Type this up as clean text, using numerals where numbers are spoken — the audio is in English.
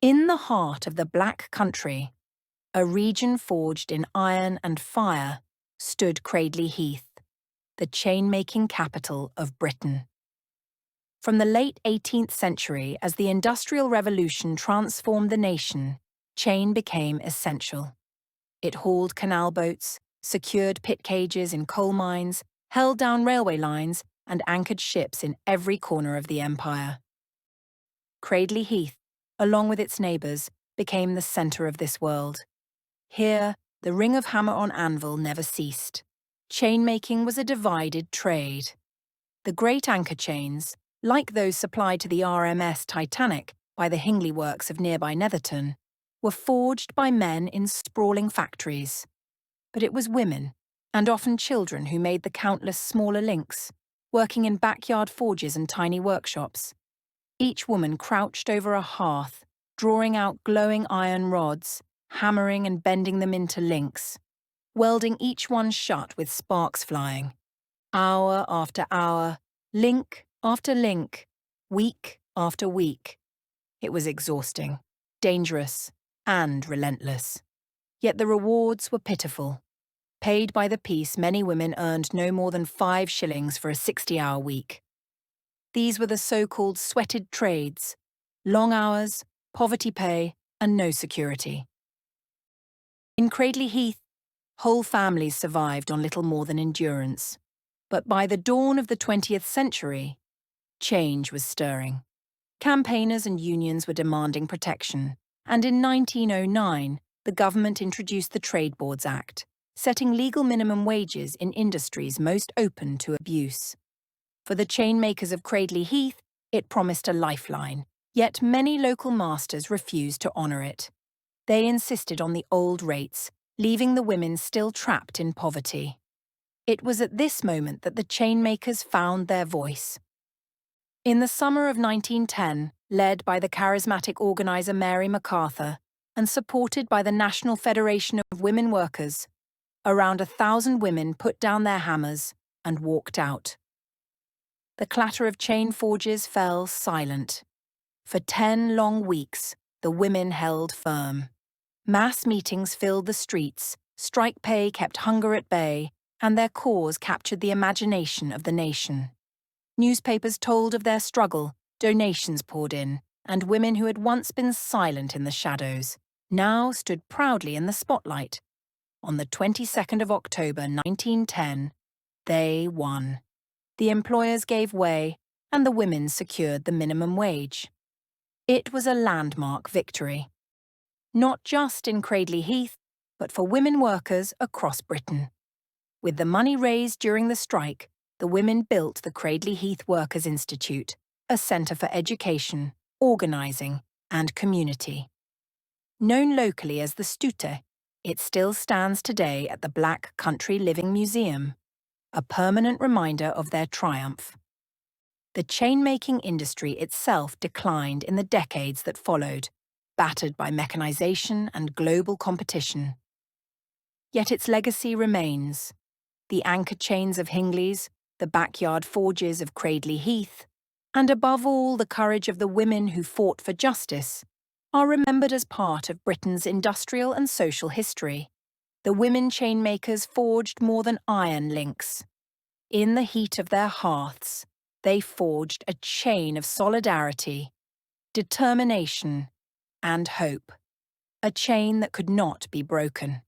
In the heart of the Black Country, a region forged in iron and fire, stood Cradley Heath, the chain-making capital of Britain. From the late 18th century, as the Industrial Revolution transformed the nation, chain became essential. It hauled canal boats, secured pit cages in coal mines, held down railway lines, and anchored ships in every corner of the empire. Cradley Heath, along with its neighbours, became the centre of this world. Here, the ring of hammer on anvil never ceased. Chainmaking was a divided trade. The great anchor chains, like those supplied to the RMS Titanic by the Hingley Works of nearby Netherton, were forged by men in sprawling factories. But it was women, and often children, who made the countless smaller links, working in backyard forges and tiny workshops. Each woman crouched over a hearth, drawing out glowing iron rods, hammering and bending them into links, welding each one shut with sparks flying. Hour after hour, link after link, week after week. It was exhausting, dangerous, and relentless. Yet the rewards were pitiful. Paid by the piece, many women earned no more than 5 shillings for a 60-hour week. These were the so-called sweated trades: long hours, poverty pay, and no security. In Cradley Heath, whole families survived on little more than endurance. But by the dawn of the 20th century, change was stirring. Campaigners and unions were demanding protection, and in 1909, the government introduced the Trade Boards Act, setting legal minimum wages in industries most open to abuse. For the chainmakers of Cradley Heath, it promised a lifeline, yet many local masters refused to honour it. They insisted on the old rates, leaving the women still trapped in poverty. It was at this moment that the chainmakers found their voice. In the summer of 1910, led by the charismatic organiser Mary Macarthur and supported by the National Federation of Women Workers, around 1,000 women put down their hammers and walked out. The clatter of chain forges fell silent. For 10 long weeks, the women held firm. Mass meetings filled the streets, strike pay kept hunger at bay, and their cause captured the imagination of the nation. Newspapers told of their struggle, donations poured in, and women who had once been silent in the shadows now stood proudly in the spotlight. On the 22nd of October 1910, they won. The employers gave way, and the women secured the minimum wage. It was a landmark victory. Not just in Cradley Heath, but for women workers across Britain. With the money raised during the strike, the women built the Cradley Heath Workers' Institute, a centre for education, organising, and community. Known locally as the Stute, it still stands today at the Black Country Living Museum, a permanent reminder of their triumph. The chainmaking industry itself declined in the decades that followed, battered by mechanisation and global competition. Yet its legacy remains. The anchor chains of Hingley's, the backyard forges of Cradley Heath, and above all the courage of the women who fought for justice, are remembered as part of Britain's industrial and social history. The women chainmakers forged more than iron links. In the heat of their hearths, they forged a chain of solidarity, determination, and hope, a chain that could not be broken.